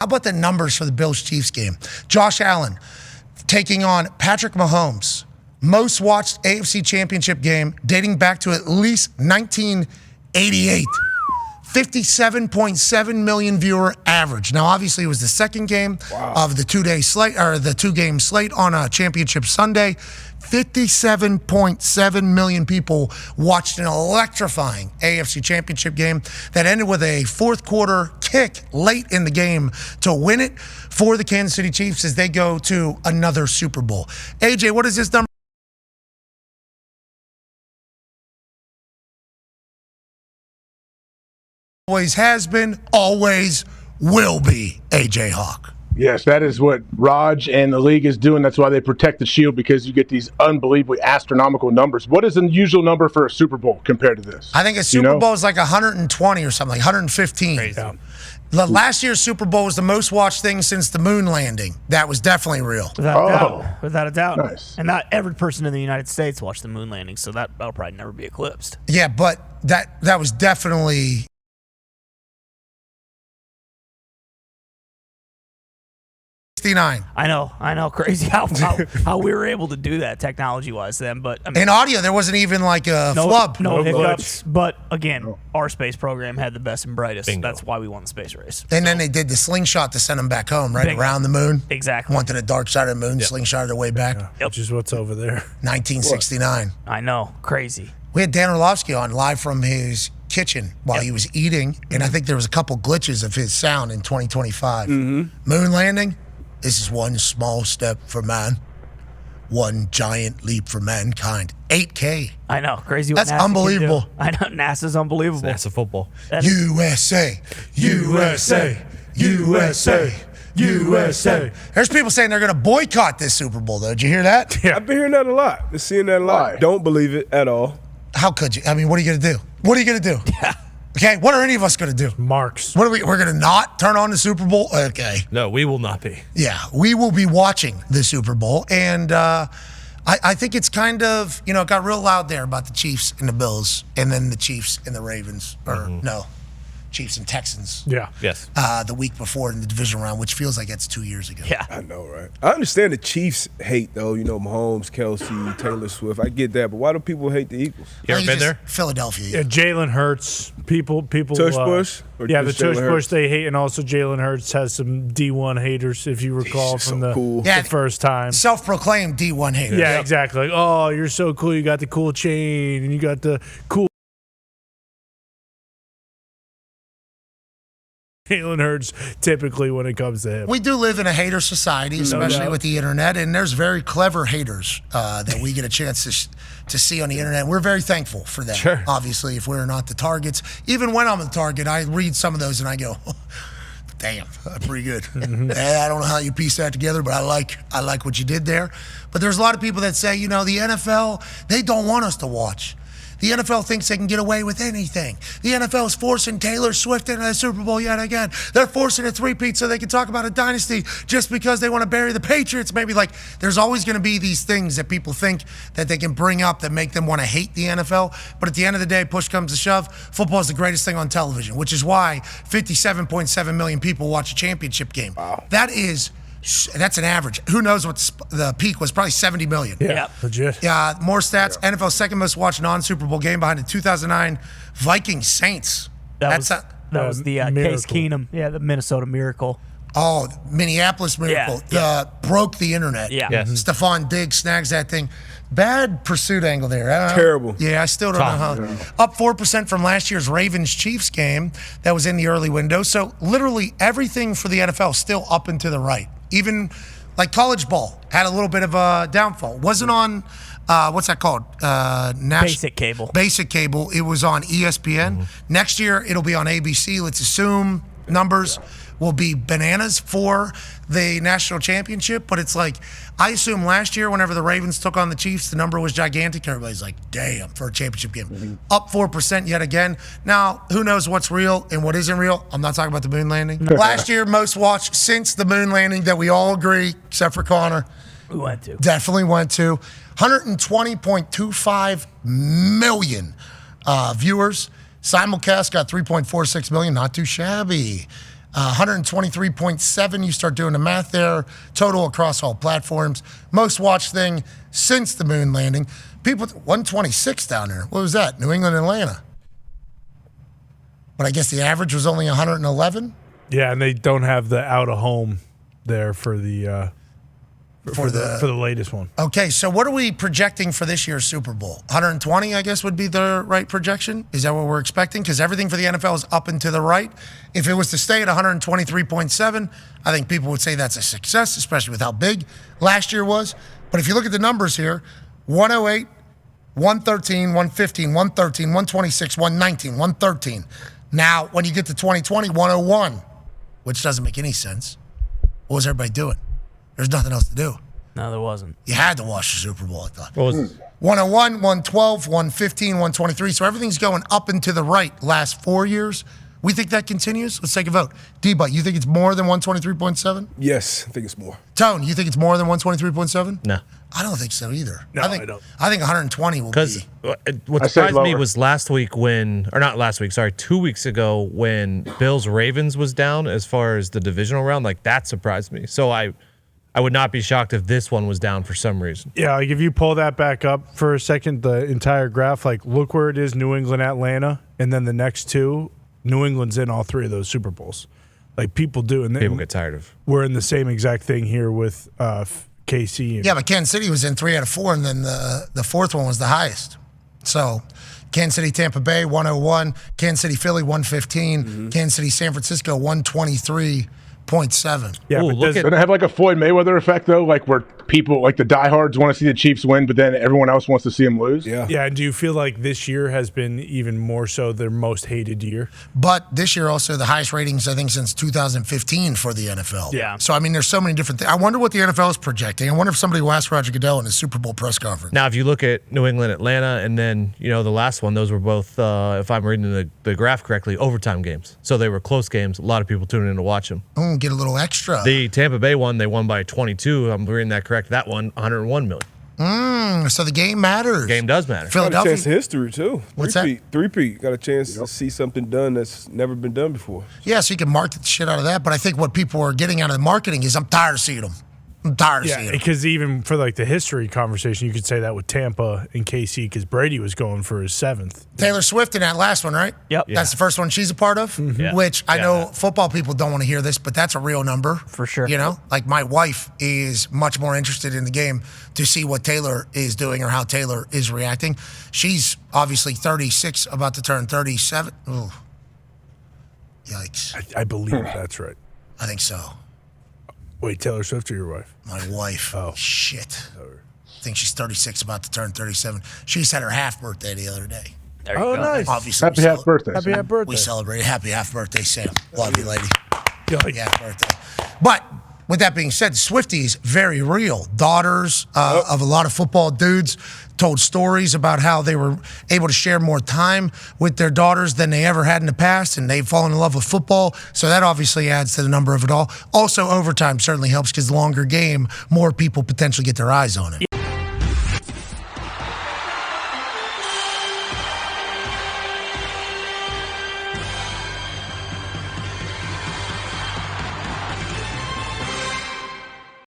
How about the numbers for the Bills-Chiefs game? Josh Allen taking on Patrick Mahomes. Most watched AFC Championship game dating back to at least 1988. 57.7 million viewer average. Now, obviously, it was the second game of the two-game slate on a championship Sunday. 57.7 million people watched an electrifying AFC Championship game that ended with a fourth quarter kick late in the game to win it for the Kansas City Chiefs as they go to another Super Bowl. AJ, what is this number? Always has been, always will be, AJ Hawk. Yes, that is what Raj and the league is doing. That's why they protect the shield, because you get these unbelievably astronomical numbers. What is the usual number for a Super Bowl compared to this? I think a Super Bowl is like 120 or something, like 115. Crazy. The last year's Super Bowl was the most watched thing since the moon landing. That was definitely real. Without a doubt. Without a doubt. Nice. And not every person in the United States watched the moon landing, so that'll probably never be eclipsed. Yeah, but that was definitely... I know, crazy how we were able to do that technology-wise then, but I mean, in audio there wasn't even like a flub. No hiccups, but again, our space program had the best and brightest. Bingo. That's why we won the space race. And then they did the slingshot to send them back home, right? Bingo. Around the moon. Exactly. Went to the dark side of the moon, slingshotted their way back. Which is what's over there. 1969. I know, crazy. We had Dan Orlovsky on live from his kitchen while he was eating, and I think there was a couple glitches of his sound in 2025. Moon landing. This is one small step for man, one giant leap for mankind. 8K. I know, crazy. What That's NASA unbelievable. can do. I know, NASA's unbelievable. NASA football. USA, USA, USA, USA. There's people saying they're going to boycott this Super Bowl, though. Did you hear that? I've been hearing that a lot. Been seeing that a lot. Why? Don't believe it at all. How could you? I mean, what are you going to do? What are you going to do? Yeah. Okay, what are any of us going to do? Marks. What are we're going to not turn on the Super Bowl? Okay. No, we will not be. Yeah, we will be watching the Super Bowl. And I think it's kind of, it got real loud there about the Chiefs and the Bills, and then the Chiefs and the Ravens, or no, Chiefs and Texans. Yeah. Yes. The week before in the division round, which feels like it's 2 years ago. Yeah. I know, right? I understand the Chiefs hate, though. Mahomes, Kelsey, Taylor Swift. I get that, but why do people hate the Eagles? You ever been there? Philadelphia. Yeah, Jalen Hurts. People. Tush Push? Or Yeah, the just Tush Jalen Push Hurts? they hate, and also Jalen Hurts has some D1 haters, if you recall, He's from so the, cool. the first time. Self-proclaimed D1 hater. Yeah, exactly. Like, oh, you're so cool. You got the cool chain, and you got the cool. Jalen Hurts typically when it comes to him. We do live in a hater society, especially doubt. with the internet, and there's very clever haters that we get a chance to see on the internet. We're very thankful for that. Sure. Obviously, if we're not the targets. Even when I'm the target, I read some of those and I go, damn, that's pretty good. I don't know how you piece that together, but I like what you did there. But there's a lot of people that say, the NFL, they don't want us to watch. The NFL thinks they can get away with anything. The NFL is forcing Taylor Swift into the Super Bowl yet again. They're forcing a three-peat so they can talk about a dynasty just because they want to bury the Patriots. Maybe there's always going to be these things that people think that they can bring up that make them want to hate the NFL. But at the end of the day, push comes to shove, football is the greatest thing on television, which is why 57.7 million people watch a championship game. Wow. That's an average. Who knows what the peak was? Probably 70 million. Yeah, legit. Yeah, more stats. Yeah. NFL's second most watched non-Super Bowl game behind the 2009 Vikings Saints. That was the Case Keenum. Yeah, the Minnesota Miracle. Oh, Minneapolis Miracle. Broke the internet. Yeah. Yes. Stephon Diggs snags that thing. Bad pursuit angle there. Terrible. Yeah, I still don't know how. Up 4% from last year's Ravens-Chiefs game that was in the early window. So literally everything for the NFL still up and to the right. Even like college ball had a little bit of a downfall. Wasn't on, what's that called? Basic cable. Basic cable. It was on ESPN. Next year, it'll be on ABC. Let's assume numbers will be bananas for the national championship. But it's like, I assume last year, whenever the Ravens took on the Chiefs, the number was gigantic. Everybody's like, damn, for a championship game. Up 4% yet again. Now, who knows what's real and what isn't real? I'm not talking about the moon landing. Last year, most watched since the moon landing that we all agree, except for Connor. We went to. Definitely went to. 120.25 million viewers. Simulcast got 3.46 million. Not too shabby. 123.7, you start doing the math there, total across all platforms. Most watched thing since the moon landing. People, 126 down there. What was that? New England, Atlanta. But I guess the average was only 111? Yeah, and they don't have the out of home there for the for the latest one. Okay, so what are we projecting for this year's Super Bowl? 120, I guess, would be the right projection? Is that what we're expecting? Because everything for the NFL is up and to the right. If it was to stay at 123.7, I think people would say that's a success, especially with how big last year was. But if you look at the numbers here, 108, 113, 115, 113, 126, 119, 113. Now, when you get to 2020, 101, which doesn't make any sense. What was everybody doing? There's nothing else to do. No, there wasn't. You had to watch the Super Bowl, I thought. What was it? 101, 112, 115, 123. So everything's going up and to the right last 4 years. We think that continues? Let's take a vote. D-Butt, you think it's more than 123.7? Yes, I think it's more. Tone, you think it's more than 123.7? No. I don't think so either. No, I don't. I think 120 will be. Because what surprised me was last week or not last week, sorry, 2 weeks ago when Bills-Ravens was down as far as the divisional round. Like, that surprised me. So I would not be shocked if this one was down for some reason. Yeah, like if you pull that back up for a second, the entire graph, like look where it is, New England, Atlanta, and then the next two, New England's in all three of those Super Bowls. Like people do. And People get tired of. We're in the same exact thing here with KC. Yeah, but Kansas City was in 3 out of 4, and then the fourth one was the highest. So Kansas City, Tampa Bay, 101. Kansas City, Philly, 115. Kansas City, San Francisco, 123.7. Yeah, Ooh, but look does at Doesn't it have like a Floyd Mayweather effect though? Like where people, like the diehards want to see the Chiefs win, but then everyone else wants to see them lose? Yeah. Yeah, and do you feel like this year has been even more so their most hated year? But this year also the highest ratings, I think, since 2015 for the NFL. Yeah. So, I mean, there's so many different things. I wonder what the NFL is projecting. I wonder if somebody will ask Roger Goodell in his Super Bowl press conference. Now, if you look at New England, Atlanta, and then, the last one, those were both, if I'm reading the graph correctly, overtime games. So they were close games. A lot of people tuning in to watch them. Get a little extra. The Tampa Bay one, they won by 22. I'm reading that correct. That one, 101 million. So the game matters. Game does matter. Got a Philadelphia. chance to history, too. What's that? Three-peat. Got a chance to see something done that's never been done before. Yeah, so you can market the shit out of that. But I think what people are getting out of the marketing is I'm tired of seeing them. I'm tired of seeing Yeah, them. because even for like the history conversation, you could say that with Tampa and KC because Brady was going for his 7th. Taylor Swift in that last one, right? Yep. That's the first one she's a part of, Yeah. which I Yeah. know football people don't want to hear this, but that's a real number. For sure. Like my wife is much more interested in the game to see what Taylor is doing or how Taylor is reacting. She's obviously 36, about to turn 37. Ooh. Yikes. I believe that's right. I think so. Wait, Taylor Swift or your wife? My wife. Oh. Shit. I think she's 36, about to turn 37. She just had her half birthday the other day. There you Oh, go. nice. Obviously, Happy half birthday. Happy half birthday. we celebrated. Happy half birthday, Sam. Love you, lady. Yeah, like- Happy birthday. But with that being said, Swifties, very real. Daughters of a lot of football dudes told stories about how they were able to share more time with their daughters than they ever had in the past, and they've fallen in love with football. So that obviously adds to the number of it all. Also, overtime certainly helps because the longer game, more people potentially get their eyes on it.